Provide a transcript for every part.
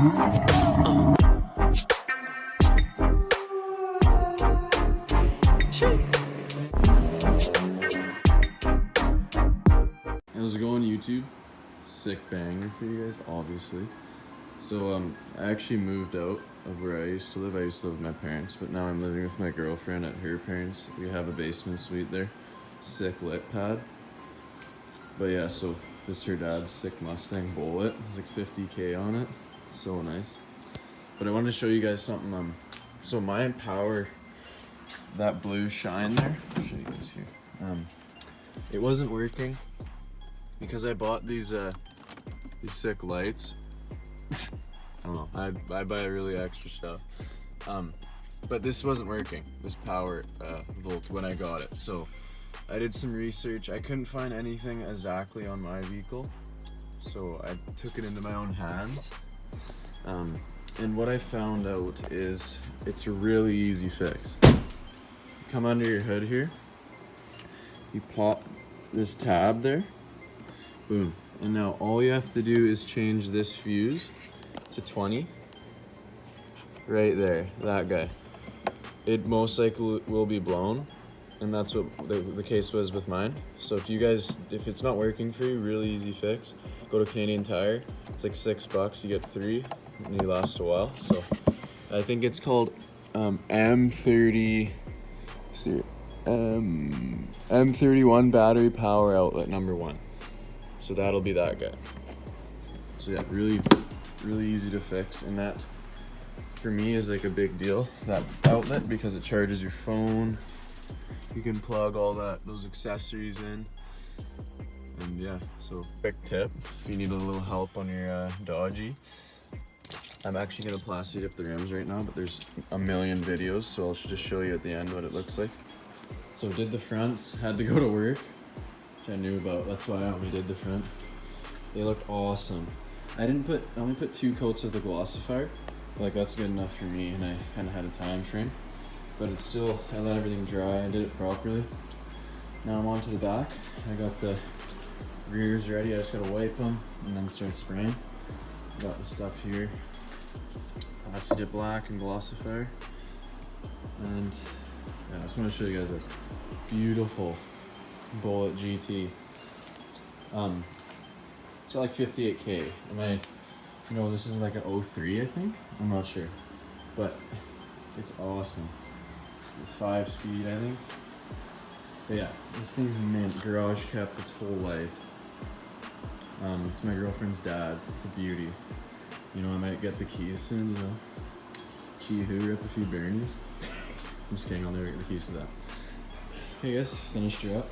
How's it going, YouTube? Sick banger for you guys, obviously. So I actually moved out of where I used to live. I used to live with my parents, but now I'm living with my girlfriend at her parents. We have a basement suite there. Sick lit pad. But yeah, so this is her dad's sick Mustang Bullet. It's like 50K on it. It's so nice. But I wanted to show you guys something. So my Empower, that blue shine there, I'll show you guys here. It wasn't working because I bought these sick lights. I don't know, I buy really extra stuff. But this wasn't working, this power volt, when I got it. So I did some research. I couldn't find anything exactly on my vehicle, so I took it into my own hands. And what I found out is it's a really easy fix. You come under your hood here, you pop this tab there, boom. And now all you have to do is change this fuse to 20. Right there, that guy. It most likely will be blown, and that's what the case was with mine. So if it's not working for you, really easy fix. Go to Canadian Tire. It's like $6. You get 3, and you last a while. So I think it's called M30. M31 battery power outlet number 1. So that'll be that guy. So yeah, really easy to fix, and that for me is like a big deal, that outlet, because it charges your phone. You can plug all those accessories in, and yeah. So quick tip, if you need a little help on your Dodgy, I'm actually gonna plasti dip the rims right now, but there's a million videos, so I'll just show you at the end what it looks like. So did the fronts, had to go to work, which I knew about, that's why I only did the front. They look awesome. I only put 2 coats of the glossifier, like that's good enough for me, and I kind of had a time frame. But it's still, I let everything dry, I did it properly. Now I'm on to the back. I got the rears ready, I just gotta wipe them and then start spraying. Got the stuff here, Plastidipping black and glossifier. And yeah, I just want to show you guys this beautiful Bullet GT. It's like 58K, and this is like an 03, I think. I'm not sure, but it's awesome. It's a 5-speed, I think. But yeah, this thing's mint. Garage kept its whole life. It's my girlfriend's dad's. It's a beauty. I might get the keys soon. Chee-hoo, rip a few Bernies. I'm just kidding. I'll never get the keys to that. Okay, guys, finished her up.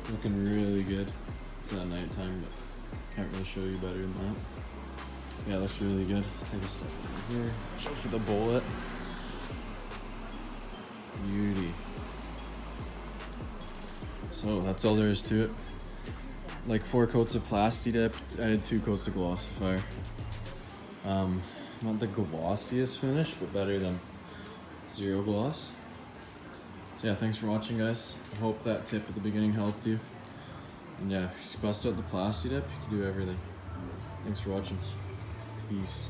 Looking really good. It's at nighttime, but can't really show you better than that. Yeah, it looks really good. Take a step over here. Show for the Bullet. Beauty. So that's all there is to it. Like 4 coats of Plastidip. I did 2 coats of glossifier. Not the glossiest finish, but better than 0 gloss. So yeah, thanks for watching, guys. I hope that tip at the beginning helped you. And yeah, just bust out the Plastidip, you can do everything. Thanks for watching. Peace.